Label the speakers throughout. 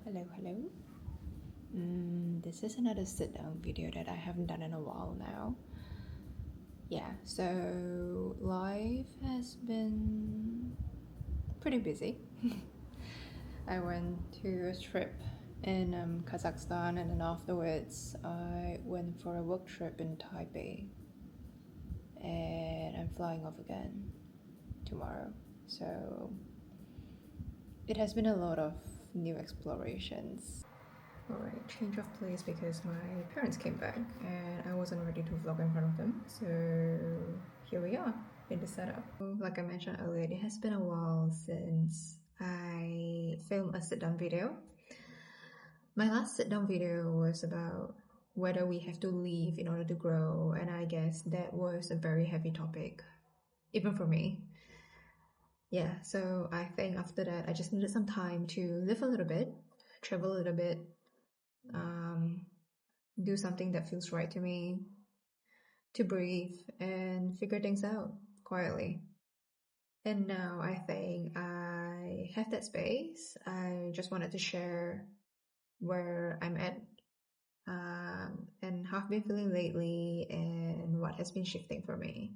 Speaker 1: Hello. This is another sit down video that I haven't done in a while now. Yeah, so life has been pretty busy. I went to a trip in Kazakhstan, and then afterwards I went for a work trip in Taipei, and I'm flying off again tomorrow. So it has been a lot of new explorations. Alright, change of place because my parents came back and I wasn't ready to vlog in front of them, so here we are in the setup. Like I mentioned earlier, it has been a while since I filmed a sit-down video. My last sit-down video was about whether we have to leave in order to grow, and I guess that was a very heavy topic, even for me. Yeah, so I think after that I just needed some time to live a little bit, travel a little bit, do something that feels right to me, to breathe and figure things out quietly. And now I think I have that space. I just wanted to share where I'm at, and how I've been feeling lately and what has been shifting for me.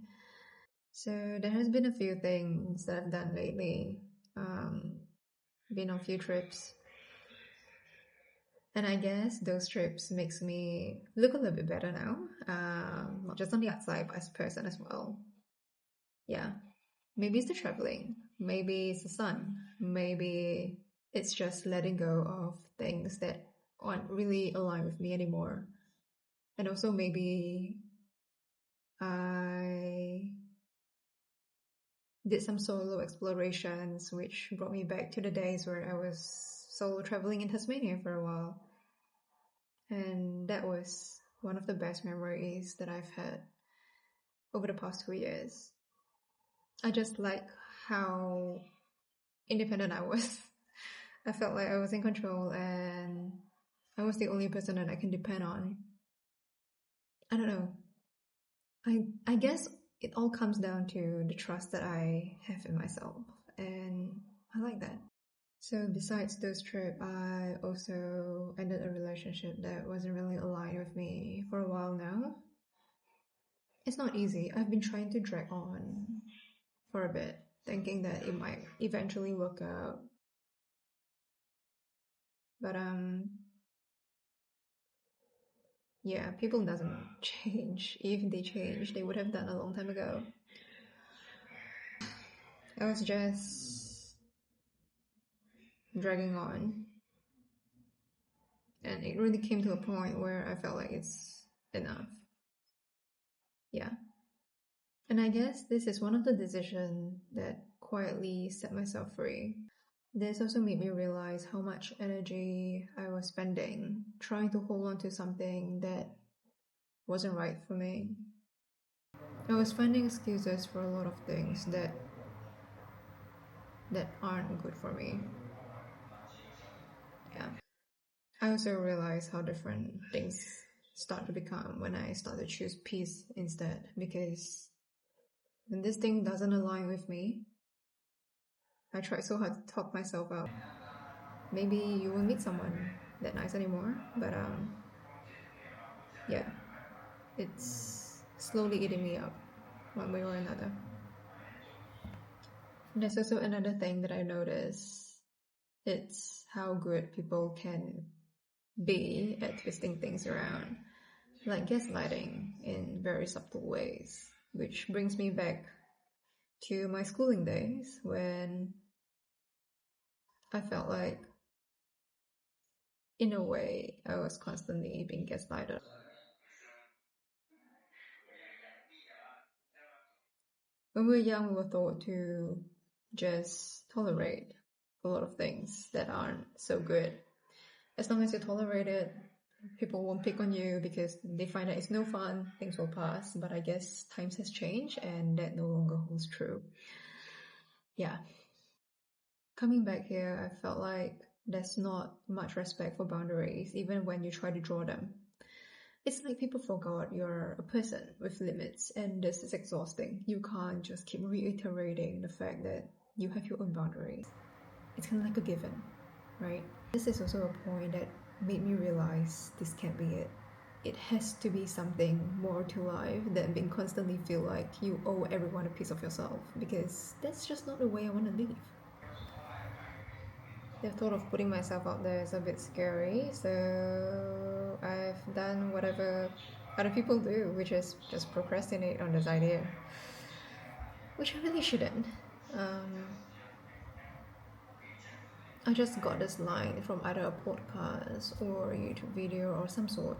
Speaker 1: So there has been a few things that I've done lately. Been on a few trips, and I guess those trips makes me look a little bit better now, not just on the outside, but as a person as well. Yeah, maybe it's the traveling, maybe it's the sun, maybe it's just letting go of things that aren't really aligned with me anymore. And also maybe I did some solo explorations, which brought me back to the days where I was solo traveling in Tasmania for a while. And that was one of the best memories that I've had over the past 2 years. I just like how independent I was. I felt like I was in control and I was the only person that I can depend on. I don't know. I guess it all comes down to the trust that I have in myself, and I like that. So besides those trips, I also ended a relationship that wasn't really aligned with me for a while now. It's not easy. I've been trying to drag on for a bit, thinking that it might eventually work out. But yeah, people doesn't change. If they change, they would have done a long time ago. I was just dragging on, and it really came to a point where I felt like it's enough. Yeah. And I guess this is one of the decisions that quietly set myself free. This also made me realize how much energy I was spending trying to hold on to something that wasn't right for me. I was finding excuses for a lot of things that aren't good for me. Yeah. I also realized how different things start to become when I start to choose peace instead, because when this thing doesn't align with me, I try so hard to talk myself out. Maybe you won't meet someone that nice anymore, but yeah, it's slowly eating me up one way or another. There's also another thing that I notice. It's how good people can be at twisting things around, like gaslighting in very subtle ways, which brings me back to my schooling days when I felt like, in a way, I was constantly being gaslighted. When we were young, we were taught to just tolerate a lot of things that aren't so good. As long as you tolerate it, people won't pick on you because they find that it's no fun, things will pass. But I guess times has changed and that no longer holds true. Yeah. Coming back here, I felt like there's not much respect for boundaries, even when you try to draw them. It's like people forgot you're a person with limits, and this is exhausting. You can't just keep reiterating the fact that you have your own boundaries. It's kind of like a given, right? This is also a point that made me realize this can't be it. It has to be something more to life than being constantly feel like you owe everyone a piece of yourself, because that's just not the way I want to live. The thought of putting myself out there is a bit scary, so I've done whatever other people do, which is just procrastinate on this idea, which I really shouldn't. Um, I just got this line from either a podcast or a YouTube video or some sort.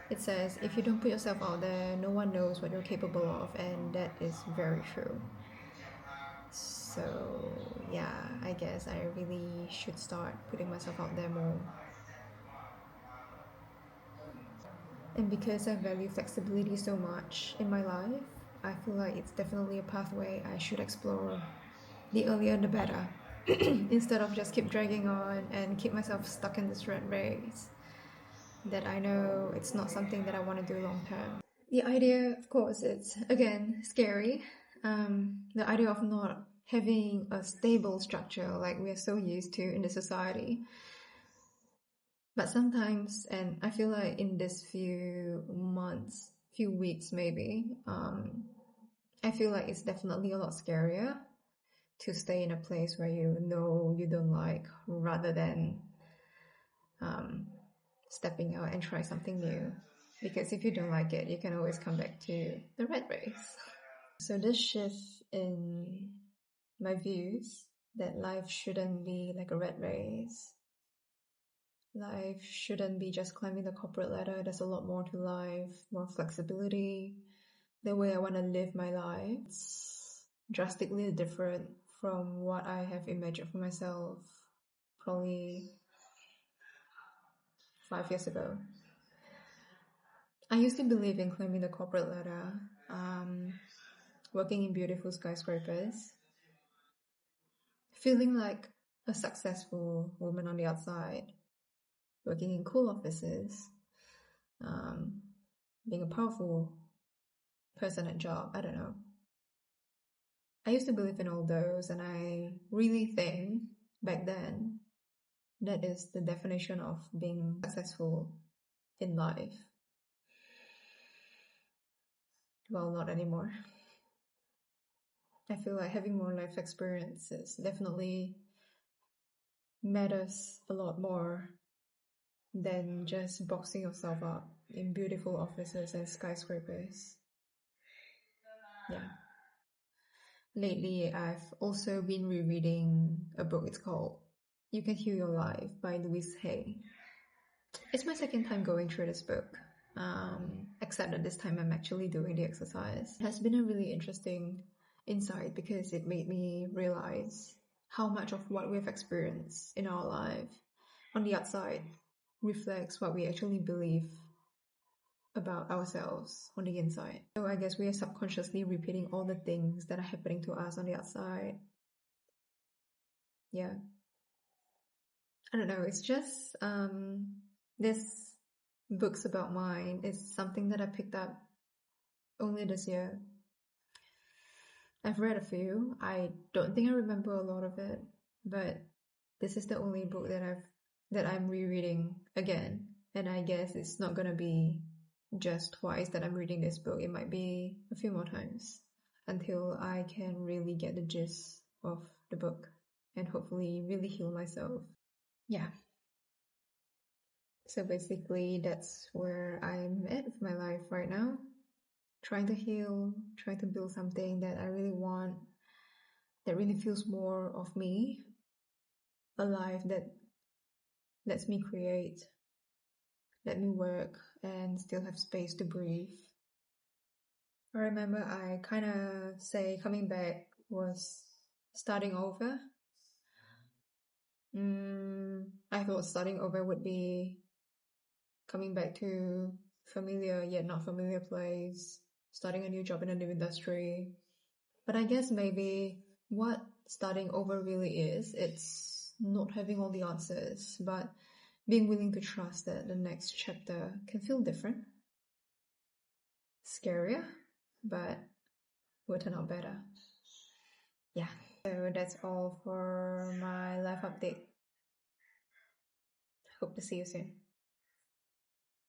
Speaker 1: It says, if you don't put yourself out there, no one knows what you're capable of, and that is very true. So, yeah, I guess I really should start putting myself out there more. And because I value flexibility so much in my life, I feel like it's definitely a pathway I should explore. The earlier the better, instead of just keep dragging on and keep myself stuck in this rat race that I know it's not something that I want to do long term. The idea, of course, it's again scary. The idea of not having a stable structure like we're so used to in the society. But sometimes, and I feel like in this few months, few weeks maybe, I feel like it's definitely a lot scarier to stay in a place where you know you don't like, rather than stepping out and try something new. Because if you don't like it, you can always come back to the rat race. So this shift in my views that life shouldn't be like a rat race. Life shouldn't be just climbing the corporate ladder. There's a lot more to life, more flexibility, the way I want to live my life. It's drastically different from what I have imagined for myself probably 5 years ago. I used to believe in climbing the corporate ladder, working in beautiful skyscrapers, feeling like a successful woman on the outside, working in cool offices, being a powerful person at job. I don't know. I used to believe in all those, and I really think back then that is the definition of being successful in life. Well, not anymore. I feel like having more life experiences definitely matters a lot more than just boxing yourself up in beautiful offices and skyscrapers. Yeah. Lately, I've also been rereading a book. It's called You Can Heal Your Life by Louise Hay. It's my second time going through this book, except that this time I'm actually doing the exercise. It has been a really interesting insight because it made me realize how much of what we've experienced in our life on the outside reflects what we actually believe about ourselves on the inside. So I guess we are subconsciously repeating all the things that are happening to us on the outside. Yeah. I don't know, it's just this books about mine is something that I picked up only this year. I've read a few. I don't think I remember a lot of it, but this is the only book that I'm rereading again. And I guess it's not gonna be just twice that I'm reading this book. It might be a few more times until I can really get the gist of the book and hopefully really heal myself. Yeah. So basically that's where I'm at with my life right now. Trying to heal, trying to build something that I really want, that really feels more of me, a life that lets me create, let me work, and still have space to breathe. I remember I kind of say coming back was starting over. I thought starting over would be coming back to familiar yet not familiar place, starting a new job in a new industry. But I guess maybe what starting over really is, it's not having all the answers, but being willing to trust that the next chapter can feel different, scarier, but will turn out better. Yeah. So that's all for my life update. Hope to see you soon.